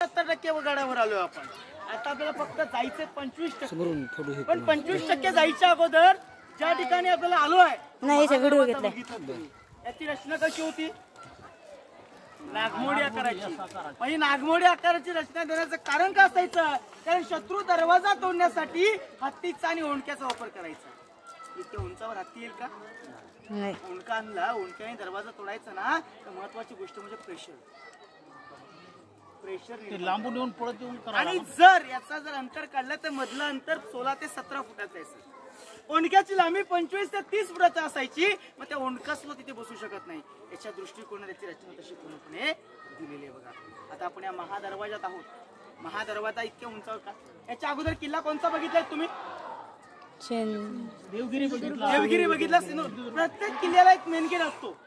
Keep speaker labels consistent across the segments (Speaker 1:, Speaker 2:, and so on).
Speaker 1: 70% गडावर आलोय आपण. आता आपल्याला फक्त जायचं 25%. पण 25% जायच्या अगोदर ज्या ठिकाणी आपल्याला आलोय
Speaker 2: नाही व्हिडिओ घेतलाय.
Speaker 1: याची रचना कशी होती? नागमोडी आकाराची. म्हणजे नागमोडी आकाराची रचना देण्याचं कारण काय असायचं? कारण शत्रू दरवाजा तोडण्यासाठी हत्तीचा आणि ओंडक्याचा वापर करायचा. इतक्या उंचावर हत्ती येईल का? ओंडका आणला, ओंडक्याने दरवाजा तोडायचा ना, तर महत्वाची गोष्ट म्हणजे प्रेशर
Speaker 3: लांबून येऊन पळत येऊन.
Speaker 1: आणि जर याचा अंतर काढलं तर मधलं अंतर 16 ते 17 फुटाचं आहे. ओंडक्याची लांबी 25 ते 30 फुटाची असायची. मग त्या ओंडका सुद्धा तिथे बसू शकत नाही. याच्या दृष्टिकोनाने त्याची रचना तशी पूर्णपणे दिलेली आहे बघा. आता आपण या महादरवाजात आहोत. महादरवाजा इतक्या उंचावर का? याच्या अगोदर किल्ला कोणता बघितलाय तुम्ही?
Speaker 3: देवगिरी बघितला.
Speaker 1: देवगिरी बघितला. प्रत्येक किल्ल्याला एक मेन गेट असतो.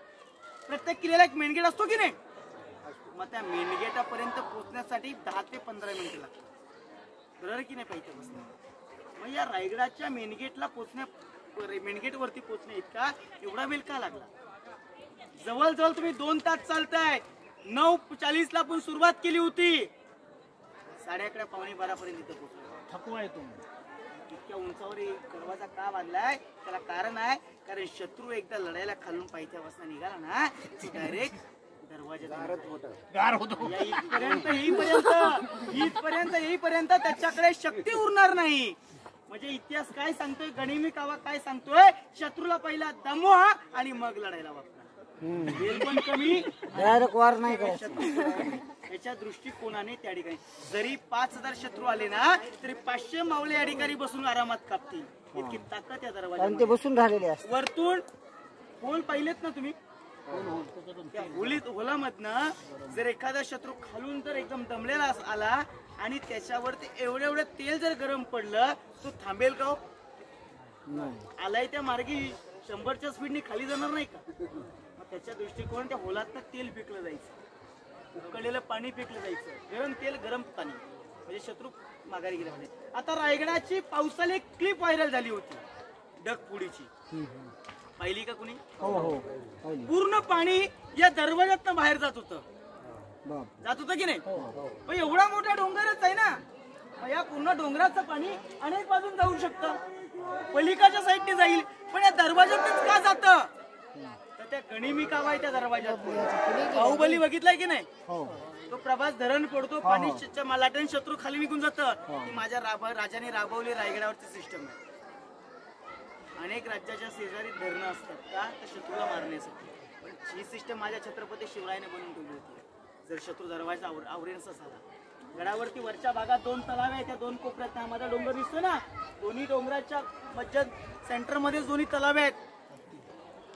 Speaker 1: प्रत्येक किल्ल्याला एक मेन गेट असतो की नाही? मग त्या मेन गेटापर्यंत पोहोचण्यासाठी 10 ते 15 मिनिटं लागतात. बरोबर की नाही? पाहिजे बसणार. मग या रायगडाच्या मेन गेटला मेन गेट वरती पोहोचण्या इतका एवढा वेळ का लागला? जवळजवळ तुम्ही 2 तास चालताय. 9:40 ला आपण सुरुवात केली होती. 11:30 पावणे 12 पर्यंत इथे पोहोचलो.
Speaker 3: थकवा येतो.
Speaker 1: इतक्या उंचावर दरवाजा का बांधलाय? त्याला कारण आहे, कारण शत्रू एकदा लढायला खालून पायथ्यापासून निघाला ना, डायरेक्ट दरवाजा
Speaker 3: गार होतो.
Speaker 1: इथपर्यंत येईपर्यंत त्याच्याकडे शक्ती उरणार नाही. म्हणजे इतिहास काय सांगतोय? गनिमी कावा काय सांगतोय? शत्रूला पहिला दमवा आणि मग लढायला वापरा. पण कमी
Speaker 2: वार नाही
Speaker 1: याच्या दृष्टिकोनाने त्या ठिकाणी जरी 5000 शत्रू आले ना, तरी 500 मावळे या ठिकाणी बसून आरामात कापतील. इतकी ताकद या दरवाजात.
Speaker 2: ते बसून राहिलेले असतात.
Speaker 1: वरतून होल पाहिलेत ना तुम्ही? होलामधनं जर एखादा शत्रू खालून जर एकदम दमलेला आला आणि त्याच्यावर ते एवढं तेल जर गरम पडलं, तो थांबेल का? आलाय त्या मार्गी 100च्या स्पीडने खाली जाणार नाही का? मग त्याच्या दृष्टिकोन त्या होलात तेल फेकलं जायचं, उकळलेलं पाणी फेकलं जायचं, गरम तेल गरम पाणी, म्हणजे शत्रू माघारी गेला पाहिजे. आता रायगडाची पावसाला एक क्लिप व्हायरल झाली होती ढगफुडीची. पाहिली का कुणी? पूर्ण पाणी या दरवाजातनं बाहेर जात होतं की नाही? पण एवढा मोठा डोंगरच आहे ना, या पूर्ण डोंगराचं पाणी अनेक बाजून जाऊ शकतं, पलीकडच्या साईडने जाईल, पण या दरवाजातच का जातं? तर त्या गनिमी कावा आहे त्या दरवाजात. बाहुबली बघितलाय की नाही? तो प्रभास धरण पडतो, पाणी लाटेन शत्रू खाली निघून जातं. ती माझ्या राजाने राबवली रायगडावरची सिस्टम आहे. अनेक राज्याच्या शेजारी धरणं असतात का? तर शत्रूला मारण्यासाठी. पण ही सिस्टम माझ्या छत्रपती शिवरायाने बनवून ठेवली होती. जर शत्रू दरवाजा आवरेनसा झाला, गडावरती वरच्या भागात 2 तलाव आहेत. त्या 2 कोपऱ्यात माझा डोंगर दिसतो ना, दोन्ही डोंगराच्या मध्य सेंटर मध्ये दोन्ही तलाव आहेत.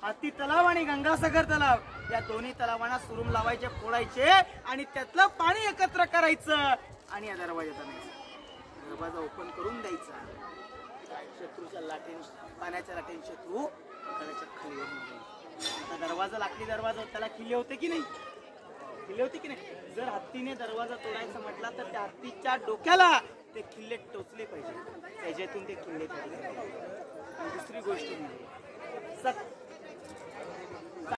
Speaker 1: हाती तलाव आणि गंगासागर तलाव. या दोन्ही तलावांना सुरुम लावायचे, फोडायचे आणि त्यातलं पाणी एकत्र करायचं आणि या दरवाजात आणायचं. दरवाजा ओपन करून द्यायचा. शत्रूच्या लाटेन, पाण्याच्या लाटेन शत्रू गडाच्या खाली येऊन दरवाजा लाकडी दरवाजा, त्याला किल्ले होते की नाही? किल्ले होते की नाही? जर हत्तीने दरवाजा तोडायचा म्हटला तर त्या हत्तीच्या डोक्याला ते किल्ले टोचले पाहिजे, त्याच्यातून ते किल्ले काढले. दुसरी गोष्ट म्हणजे